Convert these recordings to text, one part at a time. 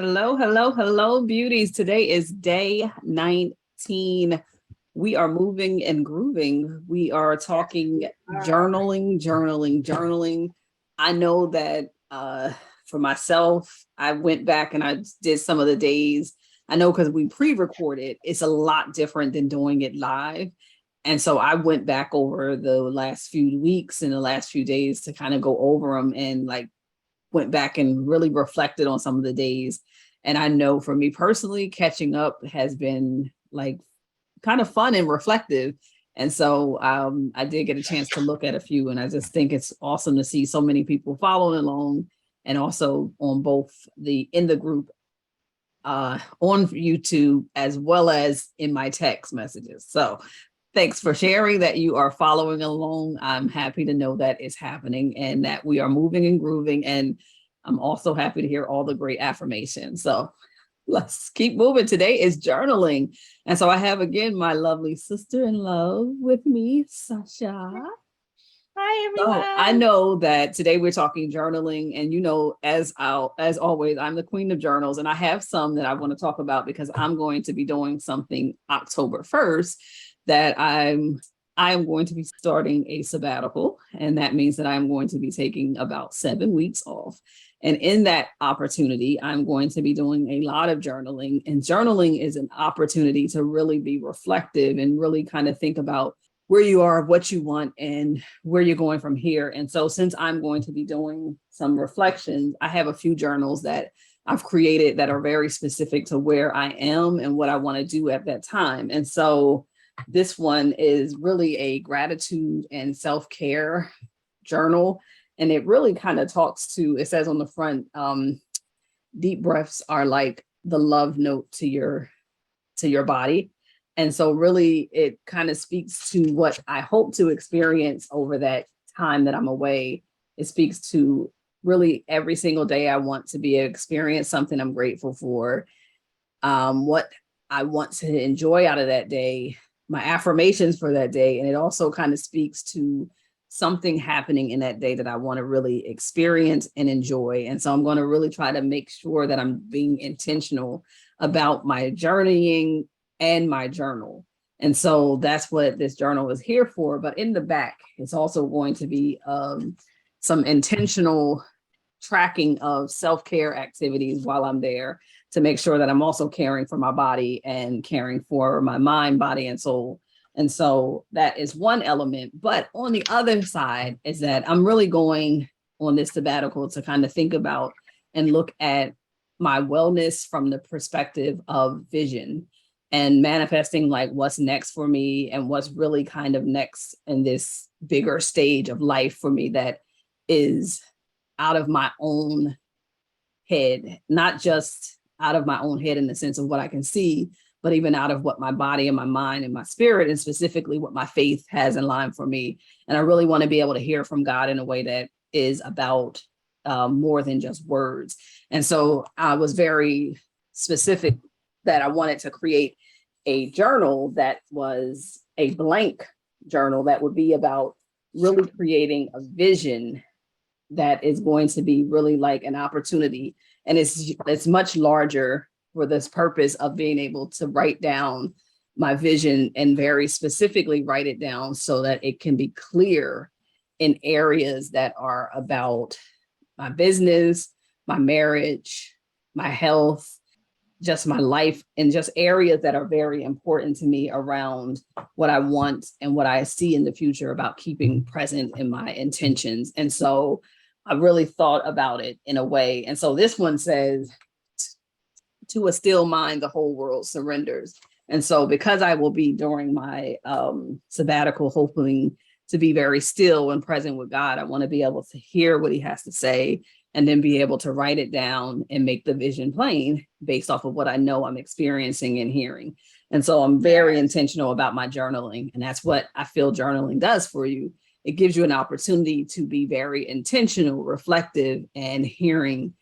Hello, hello, hello, beauties. Today is day 19. We are moving and grooving. We are talking journaling. I know that for myself, I went back and I did some of the days. I know because we pre-recorded, it's a lot different than doing it live. And so I went back over the last few weeks and the last few days to kind of go over them and like went back and really reflected on some of the days. And I know for me personally, catching up has been like kind of fun and reflective. And so I did get a chance to look at a few, and I just think it's awesome to see so many people following along, and also on both the in the group on YouTube as well as in my text messages. So thanks for sharing that you are following along. I'm happy to know that it's happening and that we are moving and grooving. And I'm also happy to hear all the great affirmations. So let's keep moving. Today is journaling. And so I have again my lovely sister in love with me, Sasha. Hi, So I everyone. know that today we're talking journaling, and as always, I'm the queen of journals, and I have some that I want to talk about because I'm going to be doing something October 1st that I am going to be starting a sabbatical, and that means that I'm going to be taking about 7 weeks off. And in that opportunity, I'm going to be doing a lot of journaling, and journaling is an opportunity to really be reflective and really kind of think about where you are, what you want, and where you're going from here. And so, since I'm going to be doing some reflections, I have a few journals that I've created that are very specific to where I am and what I want to do at that time. And so, this one is really a gratitude and self care journal. And it really kind of talks to, it says on the front, deep breaths are like the love note to your body. And so really it kind of speaks to what I hope to experience over that time that I'm away. It speaks to really every single day I want to be experience something I'm grateful for, what I want to enjoy out of that day, my affirmations for that day. And it also kind of speaks to something happening in that day that I want to really experience and enjoy. And so I'm going to really try to make sure that I'm being intentional about my journeying and my journal. And so that's what this journal is here for. But in the back, it's also going to be some intentional tracking of self-care activities while I'm there to make sure that I'm also caring for my body and caring for my mind, body, and soul. And so that is one element. But on the other side is that I'm really going on this sabbatical to kind of think about and look at my wellness from the perspective of vision and manifesting like what's next for me and what's really kind of next in this bigger stage of life for me that is out of my own head, not just out of my own head in the sense of what I can see, but even out of what my body and my mind and my spirit, and specifically what my faith has in line for me. And I really want to be able to hear from God in a way that is about more than just words. And so I was very specific that I wanted to create a journal that was a blank journal that would be about really creating a vision that is going to be really like an opportunity, and it's much larger for this purpose of being able to write down my vision and very specifically write it down so that it can be clear in areas that are about my business, my marriage, my health, just my life, and just areas that are very important to me around what I want and what I see in the future about keeping present in my intentions. And so I really thought about it in a way. And so this one says, to a still mind, the whole world surrenders. And so because I will be during my sabbatical, hoping to be very still and present with God, I want to be able to hear what he has to say and then be able to write it down and make the vision plain based off of what I know I'm experiencing and hearing. And so I'm very intentional about my journaling. And that's what I feel journaling does for you. It gives you an opportunity to be very intentional, reflective, and hearing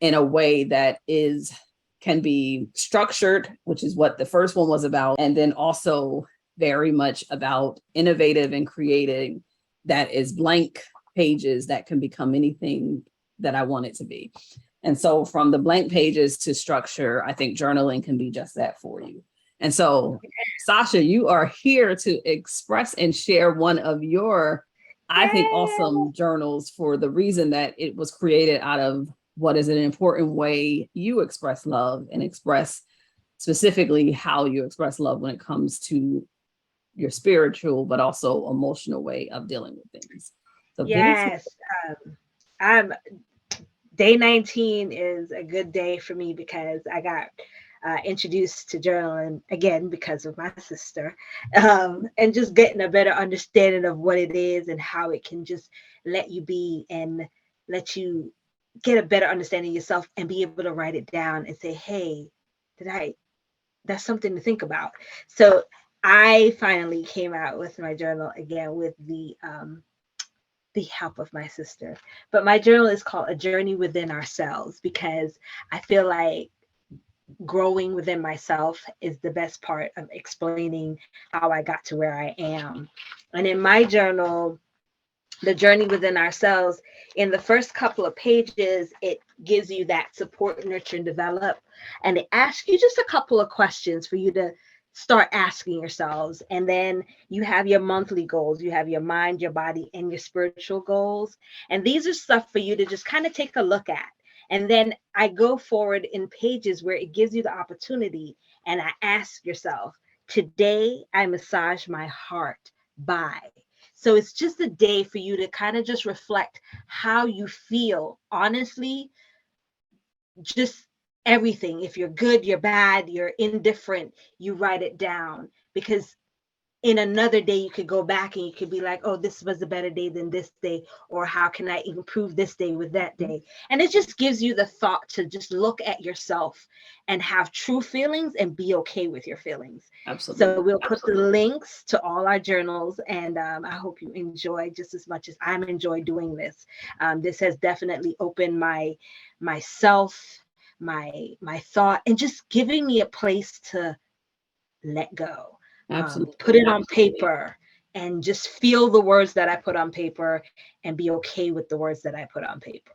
in a way that is can be structured, which is what the first one was about, and then also very much about innovative and creating that is blank pages that can become anything that I want it to be. And so from the blank pages to structure, I think journaling can be just that for you. And so, Sasha, you are here to express and share one of your, I think, awesome journals for the reason that it was created out of what is an important way you express love and express specifically how you express love when it comes to your spiritual, but also emotional way of dealing with things. So Yes. I'm Day 19 is a good day for me because I got introduced to journaling again because of my sister, and just getting a better understanding of what it is and how it can just let you be and let you get a better understanding of yourself and be able to write it down and say, hey, did I, that's something to think about. So I finally came out with my journal again with the help of my sister. But my journal is called A Journey Within Ourselves because I feel like growing within myself is the best part of explaining how I got to where I am. And in my journal, The Journey Within Ourselves, in the first couple of pages, it gives you that support, nurture, and develop. And it asks you just a couple of questions for you to start asking yourselves. And then you have your monthly goals, you have your mind, your body, and your spiritual goals. And these are stuff for you to just kind of take a look at. And then I go forward in pages where it gives you the opportunity and I ask yourself, today I massage my heart by. So it's just a day for you to kind of just reflect how you feel. Honestly, just everything. If you're good, you're bad, you're indifferent, you write it down because in another day you could go back and you could be like, oh, this was a better day than this day, or how can I improve this day with that day? And it just gives you the thought to just look at yourself and have true feelings and be okay with your feelings. So absolutely. we'll put the links to all our journals, and I hope you enjoy just as much as I'm enjoy doing this. This has definitely opened my myself, my thought, and just giving me a place to let go. Put Absolutely. it on paper and just feel the words that I put on paper and be okay with the words that I put on paper.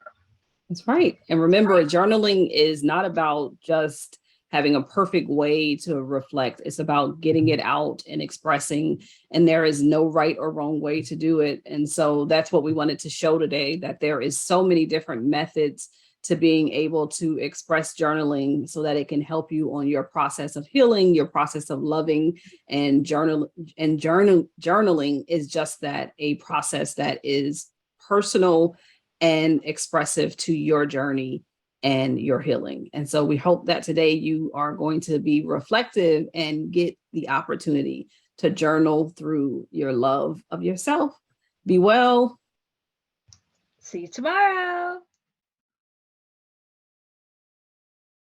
That's right. And remember, journaling is not about just having a perfect way to reflect. It's about getting it out and expressing. And there is no right or wrong way to do it. And so that's what we wanted to show today, that there is so many different methods to being able to express journaling so that it can help you on your process of healing, your process of loving. And journaling is just that, a process that is personal and expressive to your journey and your healing. And so we hope that today you are going to be reflective and get the opportunity to journal through your love of yourself. Be well. See you tomorrow.